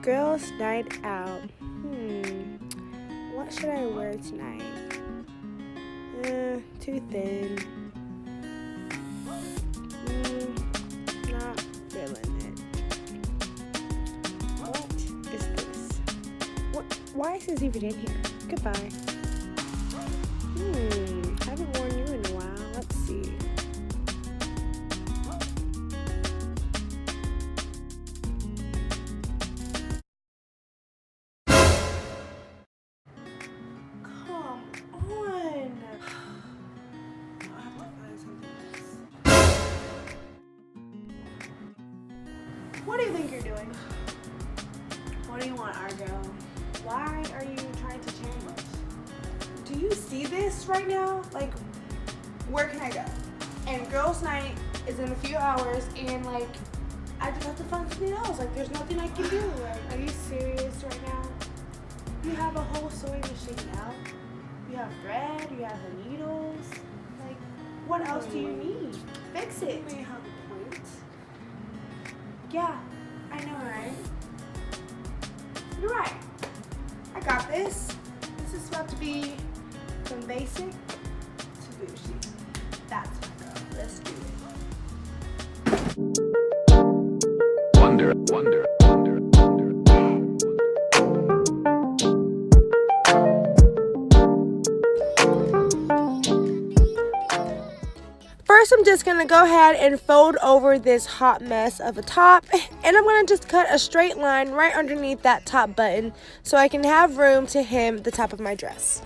Girls' night out. What should I wear tonight? Too thin. Not feeling it. What is this? Why is this even in here? Goodbye. Haven't worn you in a while. Let's see. What do you think you're doing? What do you want, Argo? Why are you trying to change us? Do you see this right now? Like, where can I go? And girls' night is in a few hours, and like, I just have to find something else. Like, there's nothing I can do. Like, are you serious right now? You have a whole sewing machine now. You have thread, you have the needles. Like, what else do you need? Fix it. You may have a point. Yeah, I know, right? You're right. I got this. This is about to be from basic to Boujee. That's my girl. Let's do it. Wonder. First, I'm just gonna go ahead and fold over this hot mess of a top, and I'm gonna just cut a straight line right underneath that top button so I can have room to hem the top of my dress.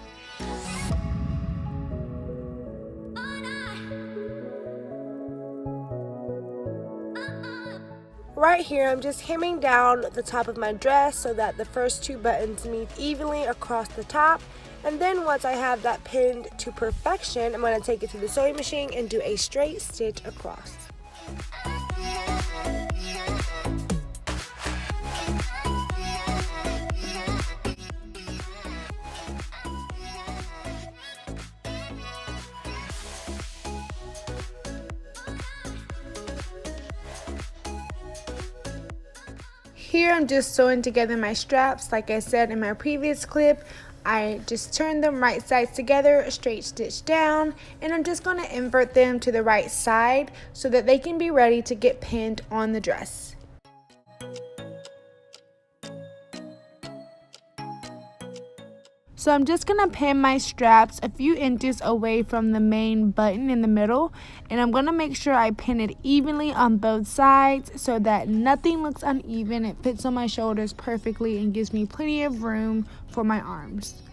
Right here, I'm just hemming down the top of my dress so that the first two buttons meet evenly across the top. And then once I have that pinned to perfection, I'm going to take it to the sewing machine and do a straight stitch across. Here I'm just sewing together my straps. Like I said in my previous clip, I just turn them right sides together, straight stitch down, and I'm just going to invert them to the right side so that they can be ready to get pinned on the dress. So I'm just going to pin my straps a few inches away from the main button in the middle, and I'm going to make sure I pin it evenly on both sides so that nothing looks uneven. It fits on my shoulders perfectly and gives me plenty of room for my arms.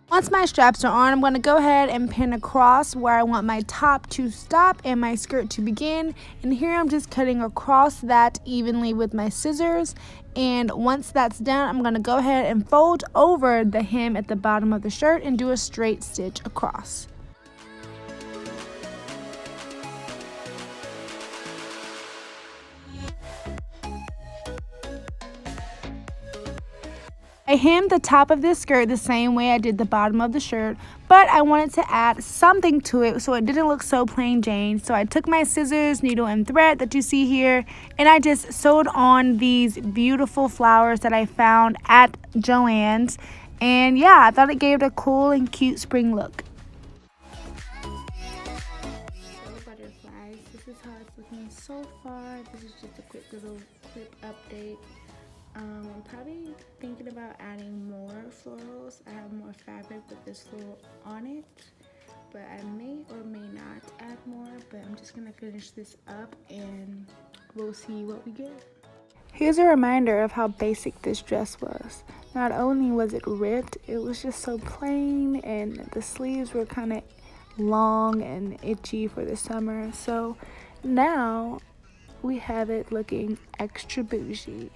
Once my straps are on, I'm going to go ahead and pin across where I want my top to stop and my skirt to begin. And here I'm just cutting across that evenly with my scissors. And once that's done, I'm going to go ahead and fold over the hem at the bottom of the shirt and do a straight stitch across. I hemmed the top of this skirt the same way I did the bottom of the shirt, but I wanted to add something to it so it didn't look so plain Jane. So I took my scissors, needle, and thread that you see here, and I just sewed on these beautiful flowers that I found at Joann's. And yeah, I thought it gave it a cool and cute spring look. Butterflies, this is how it's looking so far. This is just a quick little clip update. I'm probably thinking about adding more florals. I have more fabric with this floral on it, but I may or may not add more, but I'm just gonna finish this up and we'll see what we get. Here's a reminder of how basic this dress was. Not only was it ripped, it was just so plain, and the sleeves were kind of long and itchy for the summer. So now we have it looking extra bougie.